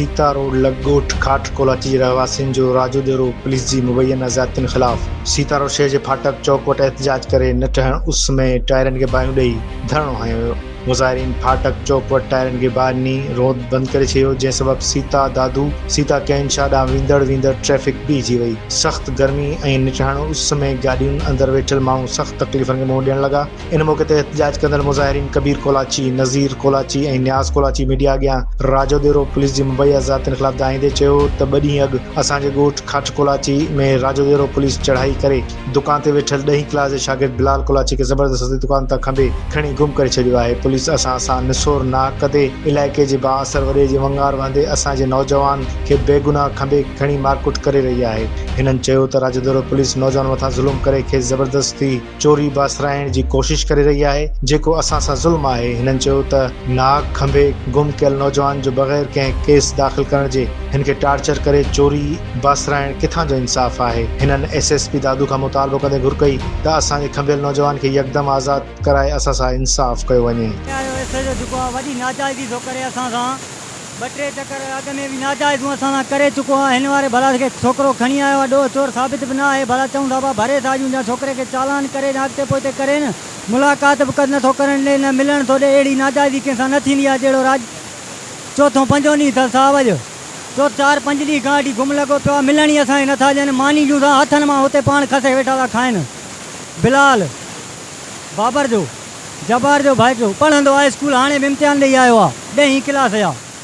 Sita road लगोट खाट कोलाची रहवासियुनि जो राजो डेरो पुलिस जी मुबैना ज़ातियुनि ख़िलाफ़ सीता रोड शहर जे फाटक चौक वटि एहतजाज करे न ठहण उस में टायरनि खे बाहियूं ॾेई धरणो हंयो वियो। मुज़ाहिरीन फाटक चौक वटि टायरनि खे ॿाहिरि नी रोड बंदि करे छॾियो, जंहिं सबबि सीता दादू सीता कैनशाह ॾांहुं वींदड़ ट्रैफ़िक बीहजी वई। सख़्त गर्मी ऐं निठहण उस में गाॾियुनि अंदरि वेठल माण्हू सख़्त तकलीफ़ुनि खे मुंहुं ॾियण लॻा। इन मौक़े ते एहतजाज कंदड़ मुज़ाहिरीन कबीर कोलाची, नज़ीर कोलाची ऐं न्याज़ कोलाची मीडिया अॻियां राजो डेरो पुलिस जी मुबैया ज़ातियुनि ख़िलाफ़ दाहींदे चयो त 2 ॾींहं अॻु असांजे ॻोठ खाट कोलाची में राजो डेरो पुलिस चढ़ाई करे दुकान ते वेठल 10हीं क्लास जे शागिर्द बिलाल कोलाची खे ज़बरदस्ती दुकान तां खंबे खणी गुम करे छॾियो आहे। पुलिस असां सां निसोर नाहक ते इलाइक़े जे बाअसर वॾे जे वंगार वहंदे असांजे नौजवान खे बेगुनाह खंबे खणी मारकुट करे रही आहे। हिननि चयो त राजो डेरो पुलिस नौजवान मथां ज़ुल्म करे खेसि ज़बरदस्ती चोरी बासराइण जी कोशिश करे रही आहे, जेको असां सां ज़ुल्म आहे। हिननि चयो त नाहक खंबे गुम कयल नौजवान जो बग़ैर कंहिं केस दाख़िल करण जे हिन खे टार्चर करे चोरी बासराइण किथां जो इंसाफ़ आहे। हिननि SSP दादू खां मुतालबो कंदे घुर कई त असांजे खंबियल नौजवान खे यकदम आज़ाद कराए असां सां इंसाफ़ कयो वञे। वॾी नाजाइज़ी थो करे असां सां 2-3 चकर अॻ में बि नाजाइज़ूं असां सां करे चुको आहे। हिन वारे भला खे छोकिरो खणी आयो आहे, ॾोह चोर साबित बि न आहे। भला चऊं था पिया भरे था ॾियूं, छोकिरे खे चालान करे अॻिते पोइते करे न मुलाक़ात बि नथो करण ॾे, न मिलण थो ॾे। अहिड़ी नाजाइज़ी कंहिंसां न थींदी आहे। जहिड़ो चौथों 5 ॾींहुं अथसि सावज, 4-5 ॾींहं खां वठी गुम लॻो पियो आहे। मिलण ई असांखे नथा ॾियनि। मानी ॾियूं था हथनि मां, हुते पाण खसे वेठा था खाइनि। बिलाल बाबर जो जबार जो भाइटो पढ़ंदो आहे स्कूल, हाणे बि इम्तिहान ॾेई आयो आहे 10हीं क्लास जा।